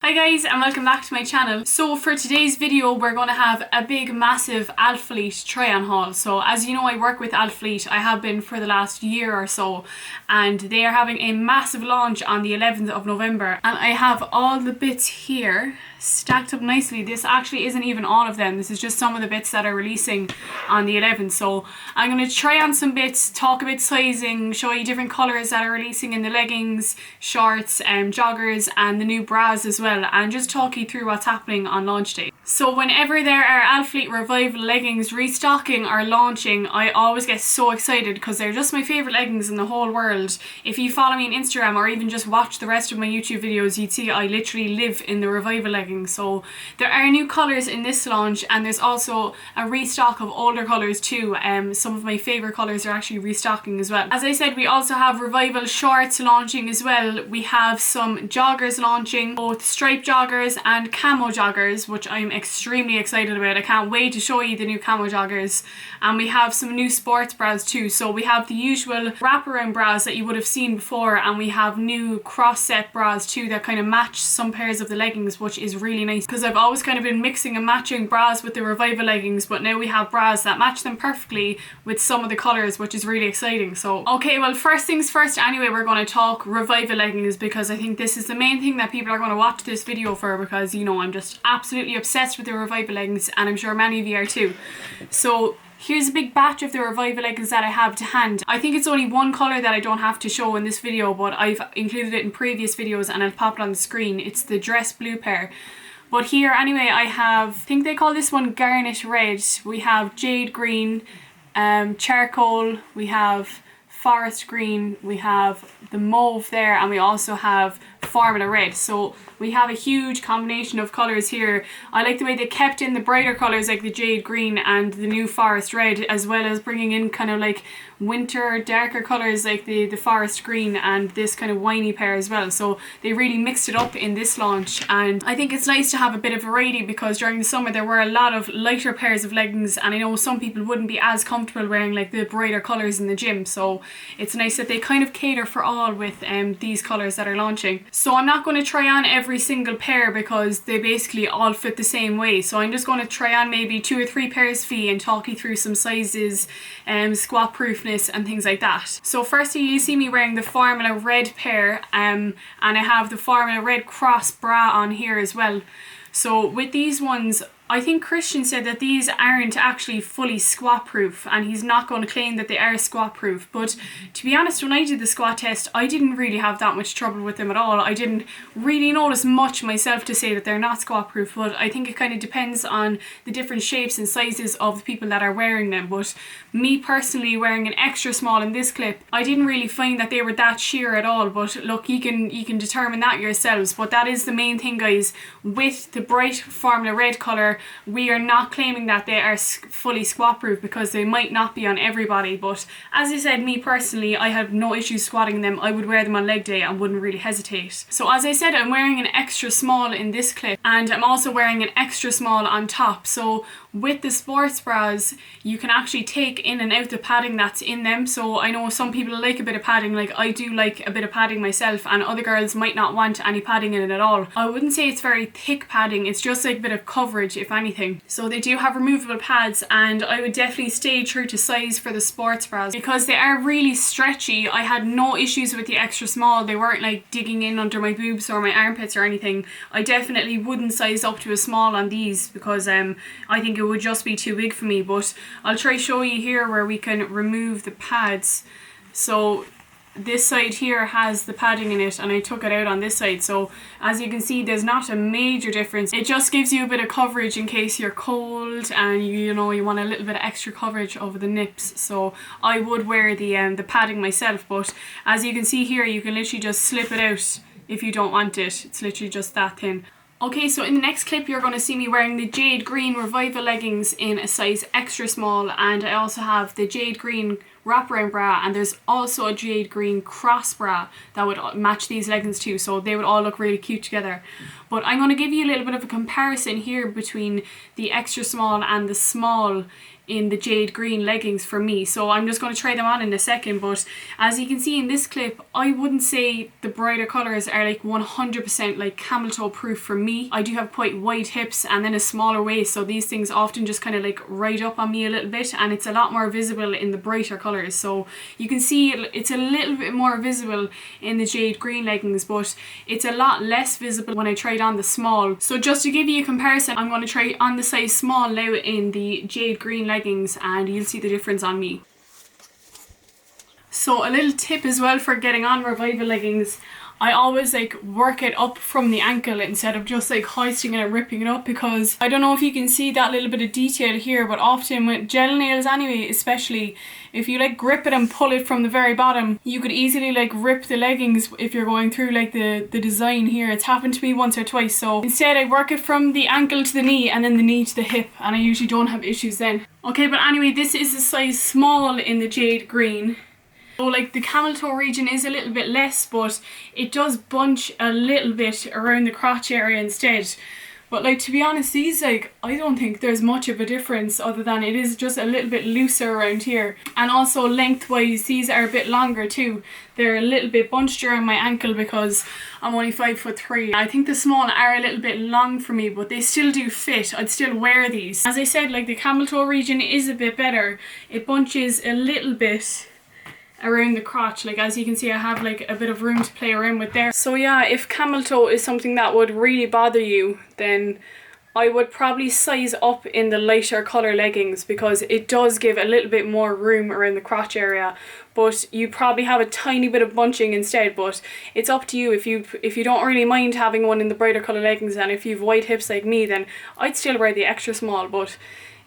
Hi guys and welcome back to my channel. So for today's video we're going to have a big massive Alphalete try on haul. So as you know, I work with Alphalete. I have been for the last year or so, and they are having a massive launch on the 11th of November, and I have all the bits here stacked up nicely. This actually isn't even all of them, this is just some of the bits that are releasing on the 11th. So I'm going to try on some bits, talk a bit sizing, show you different colours that are releasing in the leggings, shorts, joggers and the new bras as well, and just talk you through what's happening on launch day. So whenever there are Alphalete Revival leggings restocking or launching, I always get so excited because they're just my favourite leggings in the whole world. If you follow me on Instagram or even just watch the rest of my YouTube videos, you'd see I literally live in the Revival leggings. So there are new colours in this launch, and there's also a restock of older colours too. Some of my favourite colours are actually restocking as well. As I said, we also have Revival shorts launching as well. We have some joggers launching, both striped joggers and camo joggers, which I'm extremely excited about. I can't wait to show you the new camo joggers. And we have some new sports bras too. So we have the usual wraparound bras that you would have seen before, and we have new cross set bras too that kind of match some pairs of the leggings, which is really nice because I've always kind of been mixing and matching bras with the Revival leggings, but now we have bras that match them perfectly with some of the colours, which is really exciting. So okay, well, first things first anyway, we're going to talk Revival leggings because I think this is the main thing that people are going to watch this video for, because you know I'm just absolutely obsessed with the Revival leggings and I'm sure many of you are too. So here's a big batch of the Revival leggings that I have to hand. I think it's only one colour that I don't have to show in this video, but I've included it in previous videos and I'll pop it on the screen. It's the dress blue pair. But here anyway, I have, I think they call this one Garnet red. We have jade green, charcoal, we have forest green, we have the mauve there, and we also have formula red. So we have a huge combination of colours here. I like the way they kept in the brighter colours like the jade green and the new forest red, as well as bringing in kind of like winter darker colours like the forest green and this kind of winey pair as well. So they really mixed it up in this launch, and I think it's nice to have a bit of variety because during the summer there were a lot of lighter pairs of leggings, and I know some people wouldn't be as comfortable wearing like the brighter colours in the gym, so it's nice that they kind of cater for all with these colours that are launching. So I'm not going to try on every single pair because they basically all fit the same way, so I'm just going to try on maybe 2 or 3 pairs for you and talk you through some sizes, squat proofness and things like that. So firstly, you see me wearing the formula red pair, and I have the formula red cross bra on here as well. So with these ones, I think Christian said that these aren't actually fully squat proof, and he's not going to claim that they are squat proof, but to be honest, when I did the squat test I didn't really have that much trouble with them at all. I didn't really notice much myself to say that they're not squat proof, but I think it kind of depends on the different shapes and sizes of the people that are wearing them. But me personally, wearing an extra small in this clip, I didn't really find that they were that sheer at all, but look, you can determine that yourselves. But that is the main thing, guys, with the bright formula red colour. We are not claiming that they are fully squat proof because they might not be on everybody, but as I said, me personally, I have no issues squatting them. I would wear them on leg day and wouldn't really hesitate. So as I said, I'm wearing an extra small in this clip, and I'm also wearing an extra small on top. So with the sports bras, you can actually take in and out the padding that's in them. So I know some people like a bit of padding, like I do like a bit of padding myself, and other girls might not want any padding in it at all. I wouldn't say it's very thick padding, it's just like a bit of coverage if anything. So they do have removable pads, and I would definitely stay true to size for the sports bras because they are really stretchy. I had no issues with the extra small. They weren't like digging in under my boobs or my armpits or anything. I definitely wouldn't size up to a small on these because I think it would just be too big for me. But I'll try show you here where we can remove the pads. So this side here has the padding in it, and I took it out on this side. So as you can see, there's not a major difference. It just gives you a bit of coverage in case you're cold and you know you want a little bit of extra coverage over the nips. So I would wear the padding myself, but as you can see here, you can literally just slip it out if you don't want it. It's literally just that thin. Okay, so in the next clip you're going to see me wearing the jade green Revival leggings in a size extra small, and I also have the jade green wraparound bra, and there's also a jade green cross bra that would match these leggings too, so they would all look really cute together. But I'm going to give you a little bit of a comparison here between the extra small and the small in the jade green leggings for me. So I'm just going to try them on in a second, but as you can see in this clip, I wouldn't say the brighter colours are like 100% like camel toe proof for me. I do have quite wide hips and then a smaller waist, so these things often just kind of like ride up on me a little bit, and it's a lot more visible in the brighter colours. So you can see it's a little bit more visible in the jade green leggings, but it's a lot less visible when I tried on the small. So just to give you a comparison, I'm going to try on the size small now in the jade green leggings and you'll see the difference on me. So a little tip as well for getting on Revival leggings, I always like work it up from the ankle instead of just like hoisting it and ripping it up, because I don't know if you can see that little bit of detail here, but often with gel nails anyway, especially if you like grip it and pull it from the very bottom, you could easily like rip the leggings if you're going through like the design here. It's happened to me once or twice, so instead I work it from the ankle to the knee and then the knee to the hip, and I usually don't have issues then. Okay, but anyway, this is a size small in the jade green. So like the camel toe region is a little bit less, but it does bunch a little bit around the crotch area instead. But like, to be honest, these, like, I don't think there's much of a difference other than it is just a little bit looser around here. And also lengthwise, these are a bit longer too. They're a little bit bunched around my ankle because I'm only 5'3". I think the small are a little bit long for me, but they still do fit. I'd still wear these. As I said, like the camel toe region is a bit better. It bunches a little bit around the crotch. Like, as you can see, I have like a bit of room to play around with there. So yeah, if camel toe is something that would really bother you, then I would probably size up in the lighter colour leggings, because it does give a little bit more room around the crotch area, but you probably have a tiny bit of bunching instead. But it's up to you. If you don't really mind having one in the brighter colour leggings, and if you've wide hips like me, then I'd still wear the extra small. But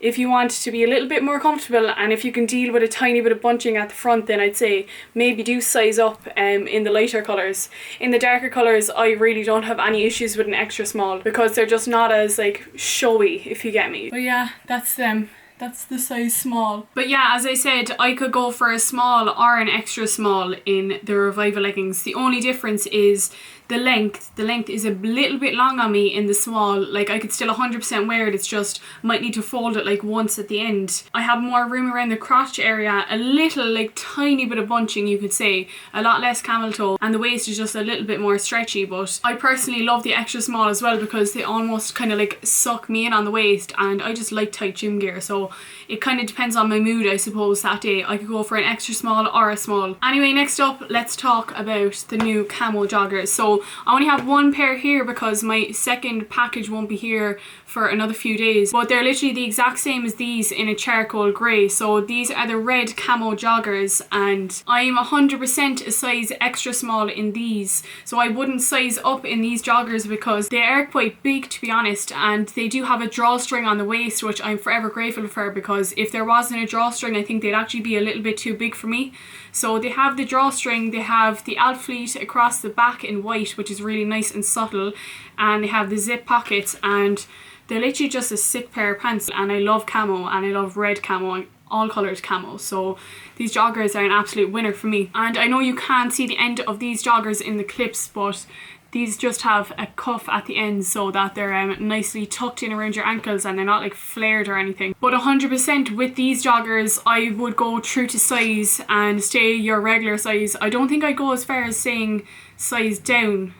if you want to be a little bit more comfortable, and if you can deal with a tiny bit of bunching at the front, then I'd say maybe do size up in the lighter colours. In the darker colours, I really don't have any issues with an extra small, because they're just not as like showy, if you get me. But yeah, that's them. That's the size small. But yeah, as I said, I could go for a small or an extra small in the Revival leggings. The only difference is the length. The length is a little bit long on me in the small. Like, I could still 100% wear it, it's just might need to fold it like once at the end. I have more room around the crotch area, a little like tiny bit of bunching, you could say, a lot less camel toe, and the waist is just a little bit more stretchy. But I personally love the extra small as well, because they almost kind of like suck me in on the waist, and I just like tight gym gear, so it kind of depends on my mood, I suppose. That day I could go for an extra small or a small. Anyway, next up, let's talk about the new camo joggers. So I only have one pair here because my second package won't be here for another few days, but they're literally the exact same as these in a charcoal grey. So these are the red camo joggers, and I'm 100% a size extra small in these, so I wouldn't size up in these joggers because they are quite big, to be honest, and they do have a drawstring on the waist, which I'm forever grateful for, because if there wasn't a drawstring, I think they'd actually be a little bit too big for me. So they have the drawstring, they have the Alphalete across the back in white, which is really nice and subtle, and they have the zip pockets, and they're literally just a sick pair of pants. And I love camo, and I love red camo, and all coloured camo, so these joggers are an absolute winner for me. And I know you can't see the end of these joggers in the clips, but these just have a cuff at the end so that they're nicely tucked in around your ankles and they're not like flared or anything. But 100% with these joggers, I would go true to size and stay your regular size. I don't think I'd go as far as saying size down,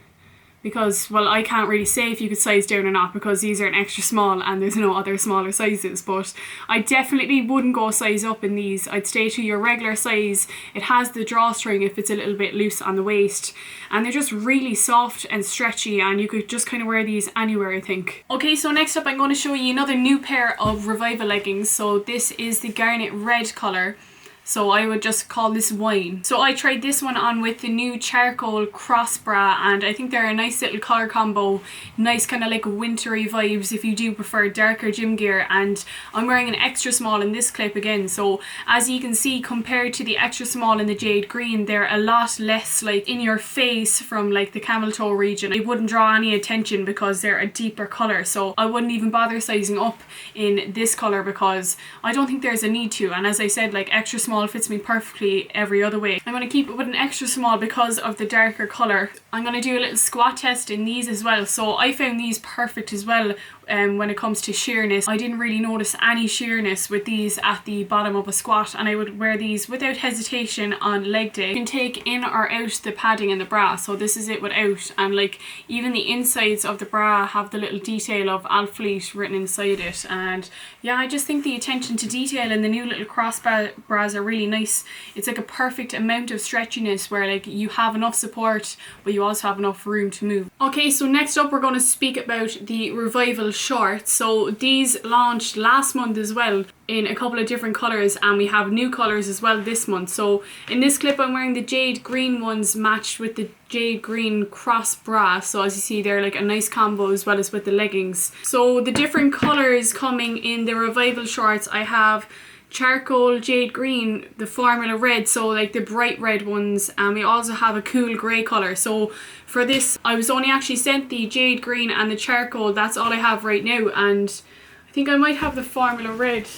because, well, I can't really say if you could size down or not, because these are an extra small and there's no other smaller sizes. But I definitely wouldn't go size up in these. I'd stay to your regular size. It has the drawstring if it's a little bit loose on the waist, and they're just really soft and stretchy, and you could just kind of wear these anywhere, I think. Okay, so next up I'm going to show you another new pair of Revival leggings. So this is the Garnet red colour. So I would just call this wine. So I tried this one on with the new charcoal cross bra, and I think they're a nice little colour combo. Nice kind of like wintry vibes if you do prefer darker gym gear. And I'm wearing an extra small in this clip again. So as you can see, compared to the extra small in the jade green, they're a lot less like in your face from like the camel toe region. It wouldn't draw any attention because they're a deeper colour. So I wouldn't even bother sizing up in this colour because I don't think there's a need to. And as I said, like extra small small fits me perfectly every other way. I'm going to keep it with an extra small because of the darker colour. I'm going to do a little squat test in these as well. So I found these perfect as well when it comes to sheerness. I didn't really notice any sheerness with these at the bottom of a squat, and I would wear these without hesitation on leg day. You can take in or out the padding in the bra, so this is it without, and like even the insides of the bra have the little detail of Alphalete written inside it. And yeah, I just think the attention to detail in the new little cross bras are really nice. It's like a perfect amount of stretchiness where like you have enough support but you also have enough room to move. Okay, so next up we're going to speak about the Revival shorts. So these launched last month as well in a couple of different colours, and we have new colours as well this month. So in this clip I'm wearing the jade green ones matched with the jade green cross bra. So as you see, they're like a nice combo as well as with the leggings. So the different colours coming in the Revival shorts, I have charcoal jade green, the formula red, so like the bright red ones, and we also have a cool grey colour. So for this I was only actually sent the jade green and the charcoal. That's all I have right now, and I think I might have the formula red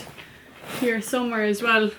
here somewhere as well.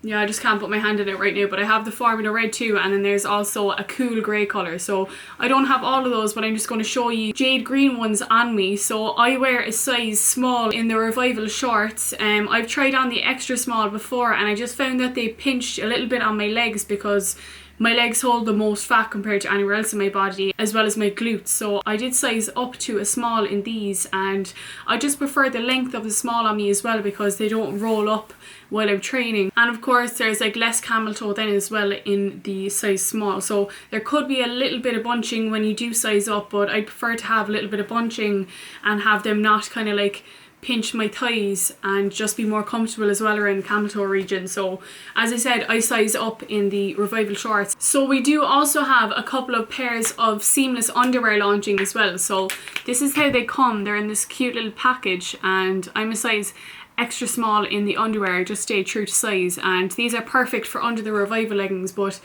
Yeah, I just can't put my hand in it right now, but I have the formula red too, and then there's also a cool grey colour. So I don't have all of those, but I'm just going to show you jade green ones on me. So I wear a size small in the Revival shorts. I've tried on the extra small before, and I just found that they pinched a little bit on my legs because my legs hold the most fat compared to anywhere else in my body, as well as my glutes. So I did size up to a small in these, and I just prefer the length of the small on me as well because they don't roll up while I'm training. And of course there's like less camel toe then as well in the size small, so there could be a little bit of bunching when you do size up, but I prefer to have a little bit of bunching and have them not kind of like pinch my thighs, and just be more comfortable as well around the camel toe region. So as I said, I size up in the Revival shorts. So we do also have a couple of pairs of seamless underwear launching as well. So this is how they come. They're in this cute little package, and I'm a size extra small in the underwear. Just stay true to size, and these are perfect for under the Revival leggings. But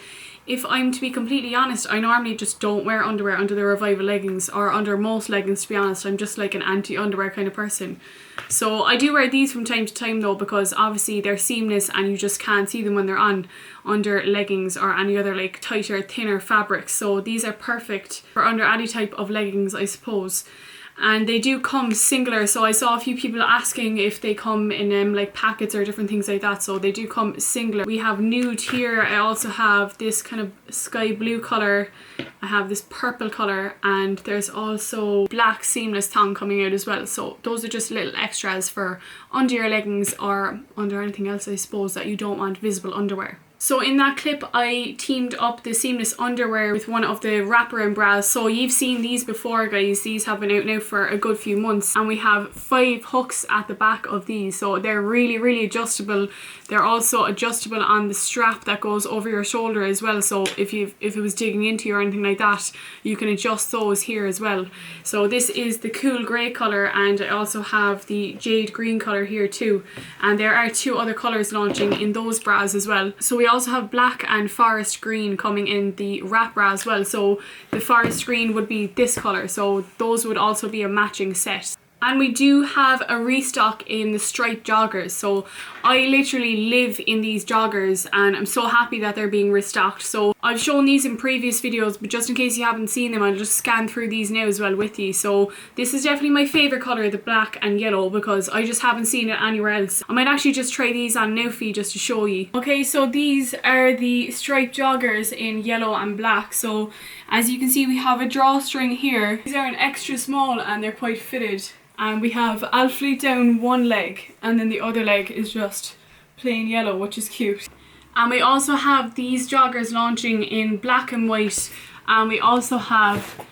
if I'm to be completely honest, I normally just don't wear underwear under the Revival leggings, or under most leggings, to be honest. I'm just like an anti-underwear kind of person. So I do wear these from time to time though, because obviously they're seamless and you just can't see them when they're on under leggings or any other like tighter, thinner fabrics. So these are perfect for under any type of leggings, I suppose. And they do come singular, so I saw a few people asking if they come in like packets or different things like that. So they do come singular. We have nude here. I also have this kind of sky blue colour. I have this purple colour, and there's also black seamless thong coming out as well. So those are just little extras for under your leggings or under anything else, I suppose, that you don't want visible underwear. So in that clip I teamed up the seamless underwear with one of the wraparound bras. So you've seen these before, guys. These have been out now for a good few months, and we have 5 hooks at the back of these. So they're really adjustable. They're also adjustable on the strap that goes over your shoulder as well. So if it was digging into you or anything like that, you can adjust those here as well. So this is the cool grey colour, and I also have the jade green colour here too. And there are 2 other colours launching in those bras as well. So we also have black and forest green coming in the wrap bra as well. So the forest green would be this colour, so those would also be a matching set. And we do have a restock in the striped joggers. So I literally live in these joggers, and I'm so happy that they're being restocked. So I've shown these in previous videos, but just in case you haven't seen them, I'll just scan through these now as well with you. So this is definitely my favourite colour, the black and yellow, because I just haven't seen it anywhere else. I might actually just try these on now for you just to show you. Okay, so these are the striped joggers in yellow and black. So as you can see, we have a drawstring here. These are an extra small and they're quite fitted. And we have Alphalete down one leg, and then the other leg is just plain yellow, which is cute. And we also have these joggers launching in black and white, and we also have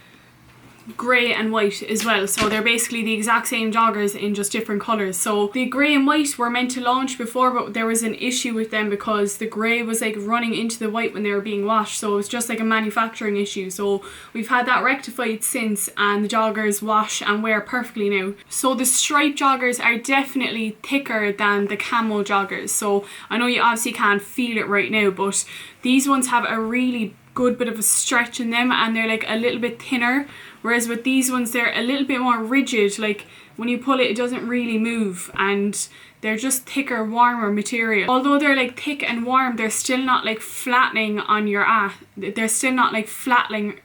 grey and white as well. So they're basically the exact same joggers in just different colours. So the grey and white were meant to launch before, but there was an issue with them because the grey was like running into the white when they were being washed. So it was just like a manufacturing issue. So we've had that rectified since, and the joggers wash and wear perfectly now. So the striped joggers are definitely thicker than the camo joggers. So I know you obviously can't feel it right now, but these ones have a really good bit of a stretch in them, and they're like a little bit thinner, whereas with these ones they're a little bit more rigid. Like when you pull it, it doesn't really move, and they're just thicker, warmer material. Although they're like thick and warm, they're still not like flattening on your ass. They're still not like flattening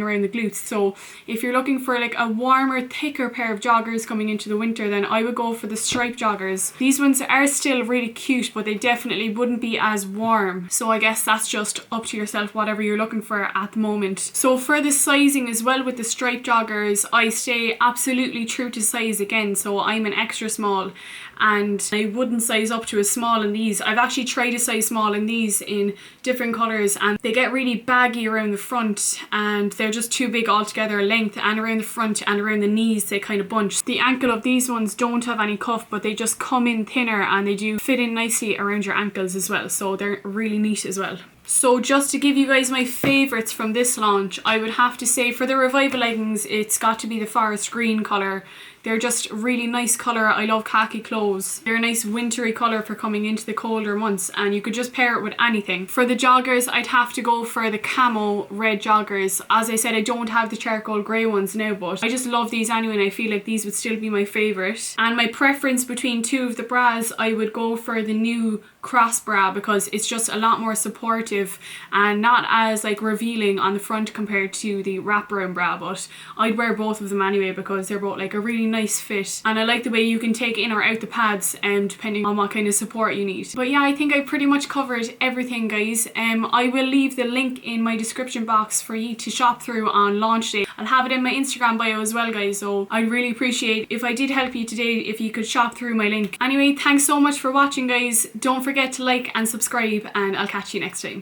around the glutes. So if you're looking for like a warmer, thicker pair of joggers coming into the winter, then I would go for the striped joggers. These ones are still really cute, but they definitely wouldn't be as warm. So I guess that's just up to yourself, whatever you're looking for at the moment. So for the sizing as well with the striped joggers, I stay absolutely true to size again. So I'm an extra small, and I wouldn't size up to a small in these. I've actually tried a size small in these in different colours, and they get really baggy around the front and they're just too big altogether, length and around the front and around the knees they kind of bunch. The ankle of these ones don't have any cuff, but they just come in thinner and they do fit in nicely around your ankles as well, so they're really neat as well. So just to give you guys my favourites from this launch, I would have to say for the Revival leggings, it's got to be the forest green colour. They're just really nice colour. I love khaki clothes. They're a nice wintry colour for coming into the colder months, and you could just pair it with anything. For the joggers, I'd have to go for the camo red joggers. As I said, I don't have the charcoal grey ones now, but I just love these anyway, and I feel like these would still be my favourite. And my preference between two of the bras, I would go for the new cross bra, because it's just a lot more supportive and not as like revealing on the front compared to the wraparound bra. But I'd wear both of them anyway because they're both like a really nice fit, and I like the way you can take in or out the pads depending on what kind of support you need. But yeah, I think I pretty much covered everything, guys. I will leave the link in my description box for you to shop through on launch day. I'll have it in my Instagram bio as well, guys, so I'd really appreciate if I did help you today if you could shop through my link. Anyway, thanks so much for watching, guys. Don't forget to like and subscribe, and I'll catch you next time.